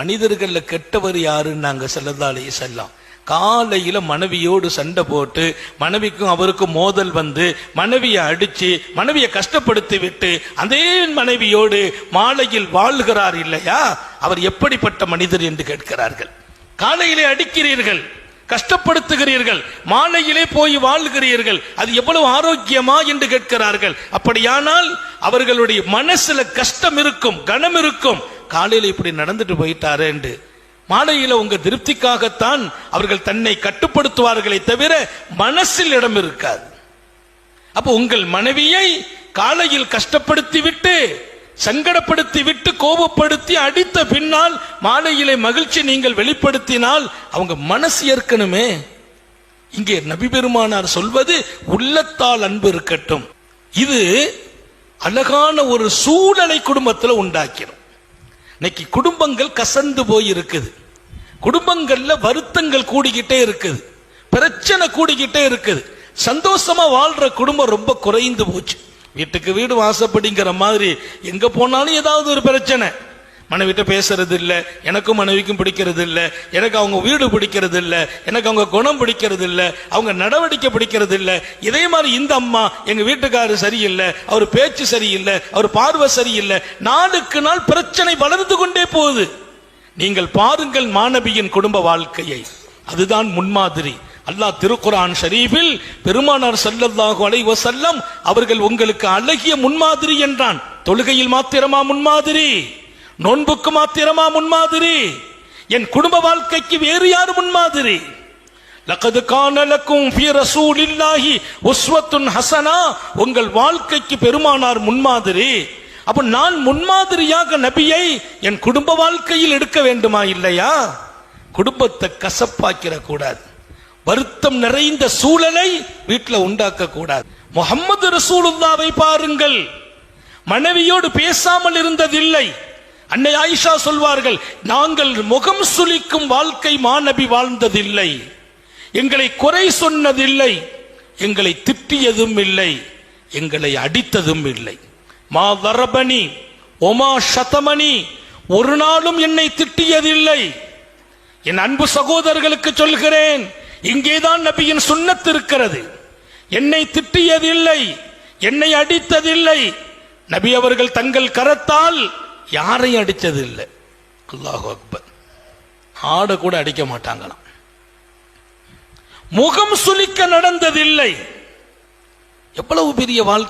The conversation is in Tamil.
மனிதர்கள்ல கெட்டவர் யாருன்னு நாங்க ஸல்லல்லாஹு அலைஹி வஸல்லம் காலையில மனைவியோடு சண்டை போட்டு மனைவிக்கும் அவருக்கும் மோதல் வந்து மனைவியை அடிச்சு மனைவியை கஷ்டப்படுத்தி விட்டு அதே மனைவியோடு மாலையில் வாழ்கிறார் இல்லையா, அவர் எப்படிப்பட்ட மனிதர் என்று கேட்கிறார்கள். காலையிலே அடிக்கிறீர்கள், கஷ்டப்படுத்துகிறீர்கள், மாலையிலே போய் வாழ்கிறீர்கள், அது எவ்வளவு ஆரோக்கியமா என்று கேட்கிறார்கள். அப்படியானால் அவர்களுடைய மனசுல கஷ்டம் இருக்கும், கனம் இருக்கும். காலையில இப்படி நடந்துட்டு போயிட்டாரு என்று மாலையில உங்க திருப்திக்காகத்தான் அவர்கள் தன்னை கட்டுப்படுத்துவார்களே தவிர மனசில் இடம் இருக்காது. அப்போ உங்கள் மனைவியை காலையில் கஷ்டப்படுத்தி விட்டு சங்கடப்படுத்தி விட்டு கோபப்படுத்தி அடித்த பின்னால் மாலையிலே மகிழ்ச்சி நீங்கள் வெளிப்படுத்தினால் அவங்க மனசு ஏற்கனவே. இங்கே நபி பெருமானார் சொல்வது உள்ளத்தால் அன்பு இருக்கட்டும். இது அழகான ஒரு சூழலை குடும்பத்தில் உண்டாக்கிடும். இன்னைக்கு குடும்பங்கள் கசந்து போய் இருக்குது, குடும்பங்கள்ல வருத்தங்கள் கூடிக்கிட்டே இருக்குது, பிரச்சனை கூடிக்கிட்டே இருக்குது, சந்தோஷமா வாழ்ற குடும்பம் ரொம்ப குறைந்து போச்சு. வீட்டுக்கு வீடு வாசப்படிங்கிற மாதிரி எங்க போனாலும் ஏதாவது ஒரு பிரச்சனை. மனைவிட்ட பேசுறது இல்ல, எனக்கும் மனைவிக்கும் பிடிக்கிறது இல்ல, எனக்கு அவங்க வீடு பிடிக்கிறது இல்ல, எனக்கு அவங்க குணம் பிடிக்கிறது இல்ல, அவங்க நடவடிக்கை பிடிக்கிறது இல்ல. இதே மாதிரி இந்த அம்மா எங்க வீட்டுக்காரரு சரியில்லை, அவர் பேச்சு சரியில்லை, அவர் பார்வை சரியில்லை. நாளுக்கு நாள் பிரச்சனை வளர்ந்து கொண்டே போகுது. நீங்கள் பாருங்கள் மாணவியின் குடும்ப வாழ்க்கையை, அதுதான் முன்மாதிரி. அல்லாஹ் திருக்குர்ஆன் ஷரீஃபில் பெருமானார் ஸல்லல்லாஹு அலைஹி வஸல்லம் அவர்கள் உங்களுக்கு அழகிய முன்மாதிரி என்றான். தொழுகையில் மாத்திரமா முன்மாதிரி, நோன்புக்கு மாத்திரமா முன்மாதிரி, என் குடும்ப வாழ்க்கைக்கு வேறு யார் முன்மாதிரி? லகத் கான லக்கும் ஃபீ ரசூலில்லாஹி உஸ்வத்துன் ஹஸனா, உங்கள் வாழ்க்கைக்கு பெருமானார் முன்மாதிரி. அப்ப நான் முன்மாதிரியாக நபியை என் குடும்ப வாழ்க்கையில் எடுக்க வேண்டுமா இல்லையா? குடும்பத்தை கசப்பாக்கிற கூடாது, வருத்தம் நிறைந்த சூழலை வீட்டில் உண்டாக்க கூடாது. முஹம்மது ரசூலுல்லாஹ்வை பாருங்கள், மனைவியோடு பேசாமல் இருந்ததில்லை. அன்னை ஆயிஷா சொல்வார்கள், நாங்கள் முகம் சுளிக்கும் வாழ்க்கை மாநபி வாழ்ந்ததில்லை, எங்களை குறை சொன்னதில்லை, எங்களை திட்டியதும் இல்லை, எங்களை அடித்ததும் இல்லை. மா தரபனி ஒமா ஷதமனி, ஒரு நாளும் என்னை திட்டியதில்லை. என் அன்பு சகோதரர்களுக்கு சொல்கிறேன், இங்கேதான் நபியின் சுன்னத் இருக்கிறது. என்னை திட்டியதில்லை, என்னை அடித்ததில்லை. நபி அவர்கள் தங்கள் கரத்தால் யாரையும் அடித்ததில்லை. அல்லாஹு அக்பர். ஆட கூட அடிக்க மாட்டாங்களாம். முகம் சுளிக்க நடந்ததில்லை. எவ்வளவு பெரிய வாழ்க்கை!